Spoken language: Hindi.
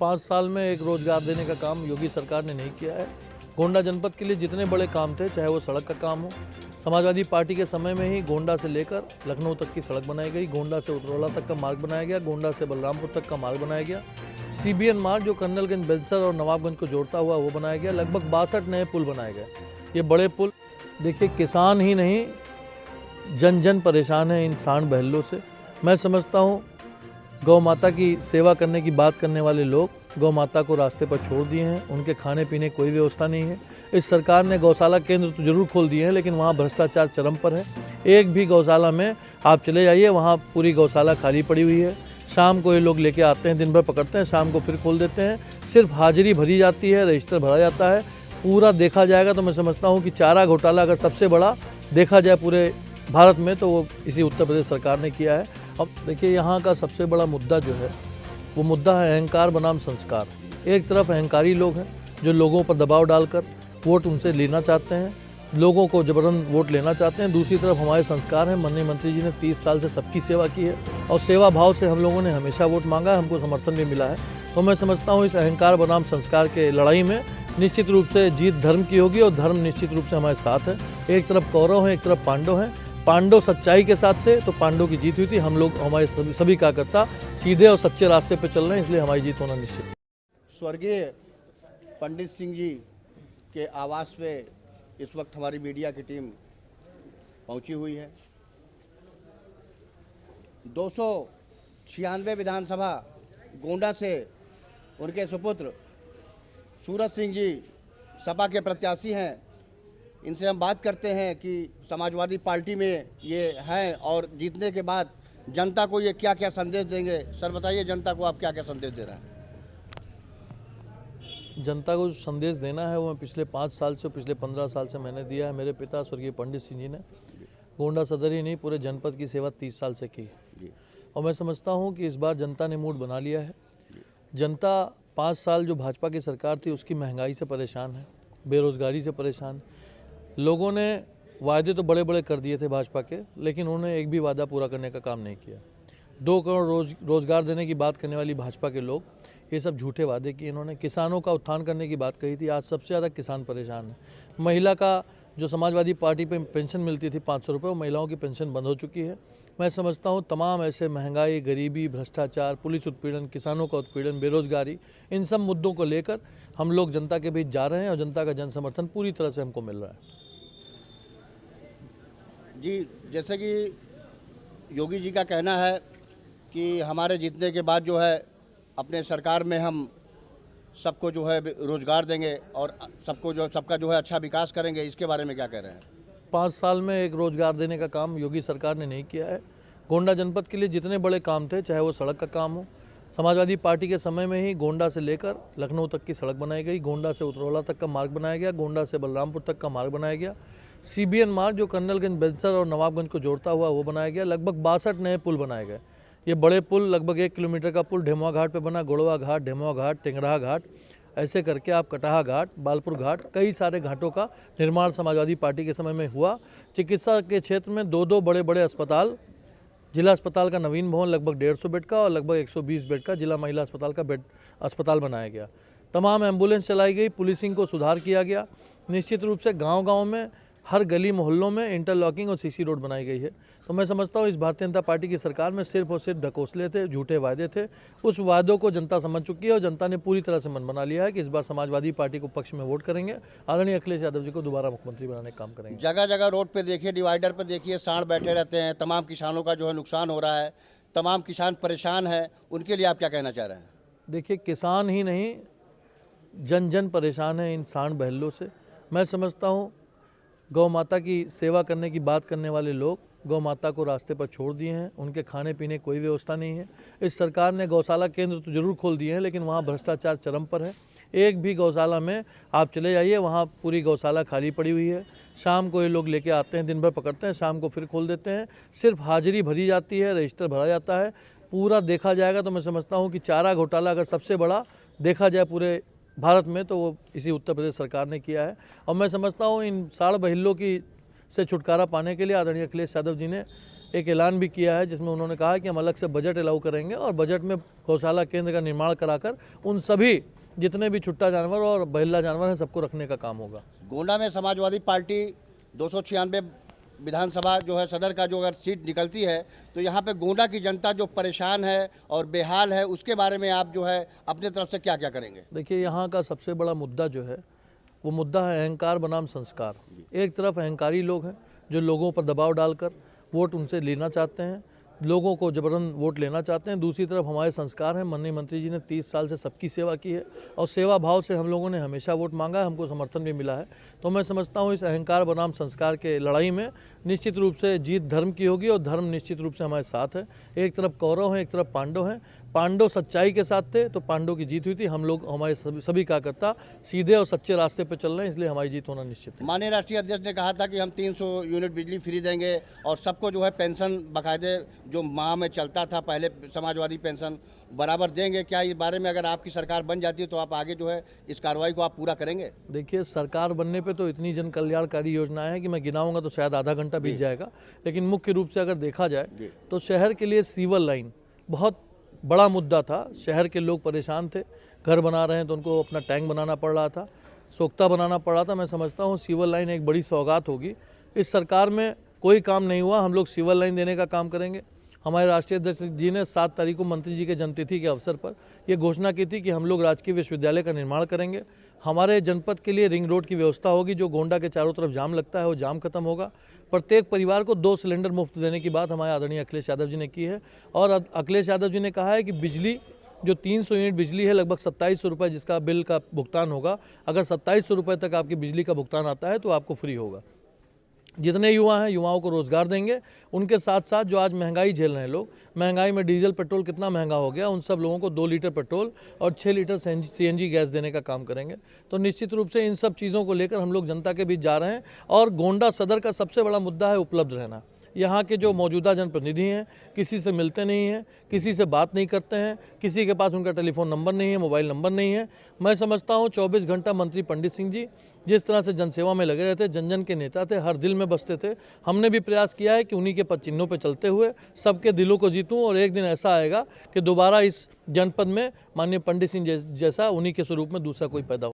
5 साल में एक रोजगार देने का काम योगी सरकार ने नहीं किया है। गोंडा जनपद के लिए जितने बड़े काम थे, चाहे वो सड़क का काम हो, समाजवादी पार्टी के समय में ही गोंडा से लेकर लखनऊ तक की सड़क बनाई गई, गोंडा से उतरौला तक का मार्ग बनाया गया, गोंडा से बलरामपुर तक का मार्ग बनाया गया, CBN मार्ग जो कर्नलगंज, बेलसर और नवाबगंज को जोड़ता हुआ वो बनाया गया, लगभग 62 नए पुल बनाए गए। ये बड़े पुल, देखिए किसान ही नहीं जन जन परेशान है इन सांड बहलों से। मैं समझता हूँ गौ माता की सेवा करने की बात करने वाले लोग गौ माता को रास्ते पर छोड़ दिए हैं, उनके खाने पीने की कोई व्यवस्था नहीं है। इस सरकार ने गौशाला केंद्र तो जरूर खोल दिए हैं, लेकिन वहाँ भ्रष्टाचार चरम पर है। एक भी गौशाला में आप चले जाइए, वहाँ पूरी गौशाला खाली पड़ी हुई है। शाम को ये लोग लेके आते हैं, दिन भर पकड़ते हैं, शाम को फिर खोल देते हैं। सिर्फ हाजिरी भरी जाती है, रजिस्टर भरा जाता है। पूरा देखा जाएगा तो मैं समझता हूँ कि चारा घोटाला अगर सबसे बड़ा देखा जाए पूरे भारत में तो वो इसी उत्तर प्रदेश सरकार ने किया है। अब देखिए यहाँ का सबसे बड़ा मुद्दा जो है वो मुद्दा है अहंकार बनाम संस्कार। एक तरफ अहंकारी लोग हैं जो लोगों पर दबाव डालकर वोट उनसे लेना चाहते हैं, लोगों को जबरन वोट लेना चाहते हैं। दूसरी तरफ हमारे संस्कार हैं। माननीय मंत्री जी ने 30 साल से सबकी सेवा की है और सेवा भाव से हम लोगों ने हमेशा वोट मांगा है, हमको समर्थन भी मिला है। तो मैं समझता हूँ इस अहंकार बनाम संस्कार के लड़ाई में निश्चित रूप से जीत धर्म की होगी और धर्म निश्चित रूप से हमारे साथ है। एक तरफ कौरव हैं, एक तरफ पांडव हैं। पांडव सच्चाई के साथ थे तो पांडव की जीत हुई थी। हम लोग, हमारे सभी कार्यकर्ता सीधे और सच्चे रास्ते पर चल रहे हैं, इसलिए हमारी जीत होना निश्चित है। स्वर्गीय पंडित सिंह जी के आवास पे इस वक्त हमारी मीडिया की टीम पहुंची हुई है। 296 विधानसभा गोंडा से उनके सुपुत्र सूरज सिंह जी सपा के प्रत्याशी हैं। इनसे हम बात करते हैं कि समाजवादी पार्टी में ये हैं और जीतने के बाद जनता को ये क्या क्या संदेश देंगे। सर बताइए, जनता को आप क्या क्या संदेश दे रहे हैं? जनता को जो संदेश देना है वो मैं पिछले 5 साल से, पिछले 15 साल से मैंने दिया है। मेरे पिता स्वर्गीय पंडित सिंह जी ने गोंडा सदर ही नहीं पूरे जनपद की सेवा 30 साल से की और मैं समझता हूँ कि इस बार जनता ने मूड बना लिया है। जनता 5 साल जो भाजपा की सरकार थी उसकी महंगाई से परेशान है, बेरोजगारी से परेशान। लोगों ने वायदे तो बड़े बड़े कर दिए थे भाजपा के, लेकिन उन्होंने एक भी वादा पूरा करने का काम नहीं किया। 2 करोड़ रोजगार देने की बात करने वाली भाजपा के लोग ये सब झूठे वादे किए। इन्होंने किसानों का उत्थान करने की बात कही थी। आज सबसे ज़्यादा किसान परेशान है। महिला का जो समाजवादी पार्टी पे पेंशन मिलती थी 500 रुपये, वो महिलाओं की पेंशन बंद हो चुकी है। मैं समझता हूँ तमाम ऐसे महंगाई, गरीबी, भ्रष्टाचार, पुलिस उत्पीड़न, किसानों का उत्पीड़न, बेरोजगारी, इन सब मुद्दों को लेकर हम लोग जनता के बीच जा रहे हैं और जनता का जन समर्थन पूरी तरह से हमको मिल रहा है। जी, जैसे कि योगी जी का कहना है कि हमारे जीतने के बाद जो है अपने सरकार में हम सबको जो है रोजगार देंगे और सबका जो है अच्छा विकास करेंगे। इसके बारे में क्या कह रहे हैं? 5 साल में एक रोजगार देने का काम योगी सरकार ने नहीं किया है। गोंडा जनपद के लिए जितने बड़े काम थे, चाहे वो सड़क का काम हो, समाजवादी पार्टी के समय में ही गोंडा से लेकर लखनऊ तक की सड़क बनाई गई, गोंडा से उतरौला तक का मार्ग बनाया गया, गोंडा से बलरामपुर तक का मार्ग बनाया गया, CBN मार्ग जो कर्नलगंज, बेलसर और नवाबगंज को जोड़ता हुआ वो बनाया गया, लगभग 62 नए पुल बनाए गए। ये बड़े पुल, लगभग 1 किलोमीटर का पुल ढेमुआ घाट पे बना, गोड़वा घाट, ढेमुआ घाट, टेंगरा घाट, ऐसे करके आप कटाहा घाट, बालपुर घाट, कई सारे घाटों का निर्माण समाजवादी पार्टी के समय में हुआ। चिकित्सा के क्षेत्र में 2 बड़े बड़े अस्पताल, जिला अस्पताल का नवीन भवन लगभग 150 बेड का और लगभग 120 बेड का जिला महिला अस्पताल का अस्पताल बनाया गया। तमाम एम्बुलेंस चलाई गई, पुलिसिंग को सुधार किया गया। निश्चित रूप से गांव-गांव में, हर गली मोहल्लों में इंटरलॉकिंग और CC रोड बनाई गई है। तो मैं समझता हूँ इस भारतीय जनता पार्टी की सरकार में सिर्फ और सिर्फ ढकोसले थे, झूठे वायदे थे। उस वादों को जनता समझ चुकी है और जनता ने पूरी तरह से मन बना लिया है कि इस बार समाजवादी पार्टी को पक्ष में वोट करेंगे। आदरणीय अखिलेश यादव जी को दोबारा मुख्यमंत्री बनाने का काम करेंगे। जगह जगह रोड पे देखिए, डिवाइडर पे देखिए, सांड बैठे रहते हैं। तमाम किसानों का जो है नुकसान हो रहा है, तमाम किसान परेशान है। उनके लिए आप क्या कहना चाह रहे हैं? देखिए किसान ही नहीं जन जन परेशान है इन सांड बहलों से। मैं समझता हूँ गौ माता की सेवा करने की बात करने वाले लोग गौ माता को रास्ते पर छोड़ दिए हैं, उनके खाने पीने की कोई व्यवस्था नहीं है। इस सरकार ने गौशाला केंद्र तो जरूर खोल दिए हैं, लेकिन वहाँ भ्रष्टाचार चरम पर है। एक भी गौशाला में आप चले जाइए, वहाँ पूरी गौशाला खाली पड़ी हुई है। शाम को ये लोग लेके आते हैं, दिन भर पकड़ते हैं, शाम को फिर खोल देते हैं। सिर्फ हाजिरी भरी जाती है, रजिस्टर भरा जाता है। पूरा देखा जाएगा तो मैं समझता हूँ कि चारा घोटाला अगर सबसे बड़ा देखा जाए पूरे भारत में तो वो इसी उत्तर प्रदेश सरकार ने किया है। और मैं समझता हूँ इन साड़ बहिल्लों की से छुटकारा पाने के लिए आदरणीय अखिलेश यादव जी ने एक ऐलान भी किया है जिसमें उन्होंने कहा है कि हम अलग से बजट अलाउ करेंगे और बजट में गौशाला केंद्र का निर्माण कराकर उन सभी जितने भी छुट्टा जानवर और बहिल्ला जानवर हैं सबको रखने का काम होगा। गोंडा में समाजवादी पार्टी 296 विधानसभा जो है सदर का जो अगर सीट निकलती है तो यहाँ पे गोंडा की जनता जो परेशान है और बेहाल है उसके बारे में आप जो है अपने तरफ से क्या क्या करेंगे? देखिए, यहाँ का सबसे बड़ा मुद्दा जो है वो मुद्दा है अहंकार बनाम संस्कार। एक तरफ अहंकारी लोग हैं जो लोगों पर दबाव डालकर वोट उनसे लेना चाहते हैं, लोगों को जबरन वोट लेना चाहते हैं। दूसरी तरफ हमारे संस्कार हैं। माननीय मंत्री जी ने 30 साल से सबकी सेवा की है और सेवा भाव से हम लोगों ने हमेशा वोट मांगा है, हमको समर्थन भी मिला है। तो मैं समझता हूँ इस अहंकार बनाम संस्कार के लड़ाई में निश्चित रूप से जीत धर्म की होगी और धर्म निश्चित रूप से हमारे साथ है। एक तरफ कौरव हैं, एक तरफ पांडव हैं। पांडव सच्चाई के साथ थे तो पांडव की जीत हुई थी। हम लोग हमारे सभी कार्यकर्ता सीधे और सच्चे रास्ते पर चल रहे हैं, इसलिए हमारी जीत होना निश्चित है। माननीय राष्ट्रीय अध्यक्ष ने कहा था कि हम 300 यूनिट बिजली फ्री देंगे और सबको जो है पेंशन बाकायदे जो माह में चलता था पहले समाजवादी पेंशन बराबर देंगे। क्या इस बारे में अगर आपकी सरकार बन जाती है तो आप आगे जो है इस कार्रवाई को आप पूरा करेंगे? देखिए, सरकार बनने पे तो इतनी जन कल्याणकारी योजनाएं हैं कि मैं गिनाऊंगा तो शायद आधा घंटा बीत जाएगा। लेकिन मुख्य रूप से अगर देखा जाए तो शहर के लिए सीवर लाइन बहुत बड़ा मुद्दा था। शहर के लोग परेशान थे, घर बना रहे हैं तो उनको अपना टैंक बनाना पड़ रहा था, सोख्ता बनाना पड़ रहा था। मैं समझता हूँ सीवर लाइन एक बड़ी सौगात होगी। इस सरकार में कोई काम नहीं हुआ, हम लोग सीवर लाइन देने का काम करेंगे। हमारे राष्ट्रीय अध्यक्ष जी ने 7 तारीख को मंत्री जी के जन्मतिथि के अवसर पर यह घोषणा की थी कि हम लोग राजकीय विश्वविद्यालय का निर्माण करेंगे। हमारे जनपद के लिए रिंग रोड की व्यवस्था होगी। जो गोंडा के चारों तरफ जाम लगता है वो जाम खत्म होगा। प्रत्येक परिवार को 2 सिलेंडर मुफ्त देने की बात हमारे आदरणीय अखिलेश यादव जी ने की है। और अखिलेश यादव जी ने कहा है कि बिजली जो 300 यूनिट बिजली है, लगभग 2700 रुपये जिसका बिल का भुगतान होगा, अगर 2700 रुपये तक आपकी बिजली का भुगतान आता है तो आपको फ्री होगा। जितने युवा हैं, युवाओं को रोजगार देंगे। उनके साथ साथ जो आज महंगाई झेल रहे हैं लोग, महंगाई में डीजल पेट्रोल कितना महंगा हो गया, उन सब लोगों को 2 लीटर पेट्रोल और 6 लीटर CNG गैस देने का काम करेंगे। तो निश्चित रूप से इन सब चीज़ों को लेकर हम लोग जनता के बीच जा रहे हैं। और गोंडा सदर का सबसे बड़ा मुद्दा है उपलब्ध रहना। यहाँ के जो मौजूदा जनप्रतिनिधि हैं किसी से मिलते नहीं हैं, किसी से बात नहीं करते हैं, किसी के पास उनका टेलीफोन नंबर नहीं है, मोबाइल नंबर नहीं है। मैं समझता हूँ 24 घंटा मंत्री पंडित सिंह जी जिस तरह से जनसेवा में लगे रहते, जन जन के नेता थे, हर दिल में बसते थे। हमने भी प्रयास किया है कि उन्हीं के पद चिन्हों पर चलते हुए सबके दिलों को जीतूं और एक दिन ऐसा आएगा कि दोबारा इस जनपद में माननीय पंडित सिंह जैसा उन्हीं के स्वरूप में दूसरा कोई पैदा हो।